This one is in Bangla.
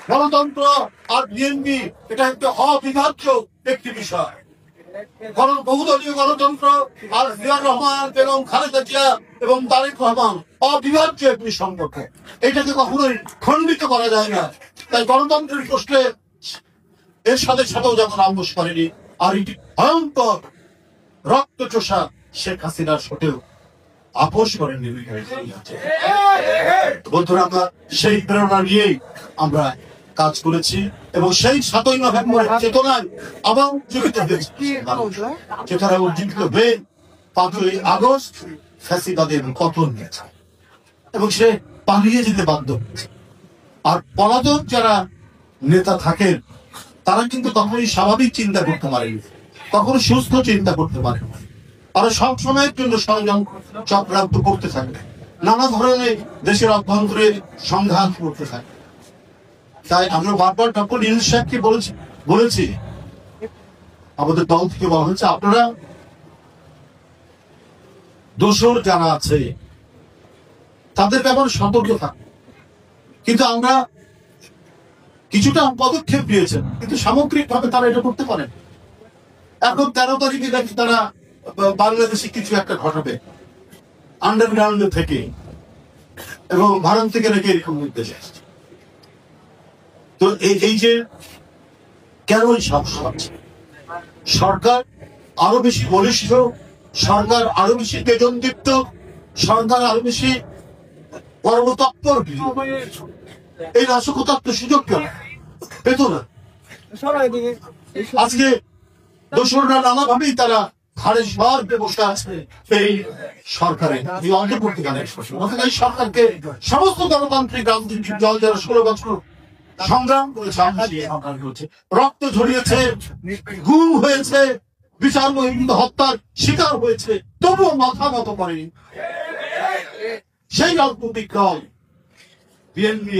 গণতন্ত্র আর বিএনপি এটা একটা অবিভাজ্য একটি বিষয়। বহুদলীয় গণতন্ত্র আর জিয়াউর রহমান এবং খালেদা জিয়া এবং তারেক রহমান অবিভাজ্য একটি সম্পর্ক, এটাকে কখনোই খণ্ডিত করা যায় না। তাই গণতন্ত্রের প্রশ্নে এর সাথেও যেমন আপোষ করেনি, আর এটি ভয়ঙ্কর রক্তচোষা শেখ হাসিনার সাথেও আপোষ করেনি। বন্ধুরা, আমরা সেই প্রেরণা নিয়েই আমরা কাজ করেছি এবং সেই 7ই নভেম্বর চেতনায় আবার উজ্জীবিত হয়েছে। চেতনায় উজ্জীবিত হয়ে 5ই আগস্ট ফ্যাসিবাদের পতন হয়েছে এবং সে পালিয়ে যেতে বাধ্য হয়েছে। আর পলাতক যারা নেতা থাকেন তারা কিন্তু কখনোই স্বাভাবিক চিন্তা করতে পারেনি, কখনো সুস্থ চিন্তা করতে পারে না। তারা সবসময়ের জন্য সংযম চক্রান্ত করতে থাকে, নানা ধরনের দেশের অভ্যন্তরে সংঘাত করতে থাকে। তাই আমরা বারবার ডক্টর ইউনূস সাহেবকে বলেছি, আমাদের দল থেকে বলা হয়েছে আপনারা দোষর যারা আছে তাদের ব্যাপারে সতর্ক থাকুন। কিন্তু আমরা কিছুটা পদক্ষেপ নিয়েছেন, কিন্তু সামগ্রিকভাবে তারা এটা করতে পারেন। এখন 13 তারিখে দেখি তারা বাংলাদেশে কিছু একটা ঘটাবে আন্ডারগ্রাউন্ড থেকে, এবং ভারত থেকে নাকি এরকম নির্দেশ আসছে। তো এই যে কেন এই সমস্যা হচ্ছে, সরকার আরো বেশি বলিষ্ঠ, সরকার আরো বেশি তেজনদীপ্ত, সরকার আরো বেশি কর্মতৎপর, এই নাশকতার তো সুযোগ কেন পেত না। আজকে দোসররা নানাভাবেই তারা ঘাড়ে সর বসে আছে এই সরকারে, এই অন্তর্বর্তীকালীন সরকারকে সমস্ত গণতান্ত্রিক রাজনৈতিক দল যারা 16 বছর সংগ্রাম করেছে, রক্ত ঝরিয়েছে, গুম হয়েছে, বিচার বহির্ভূত হত্যার শিকার হয়েছে, তবুও মাথা নত করেনি সেই রাজনৈতিক দল বিএনপি।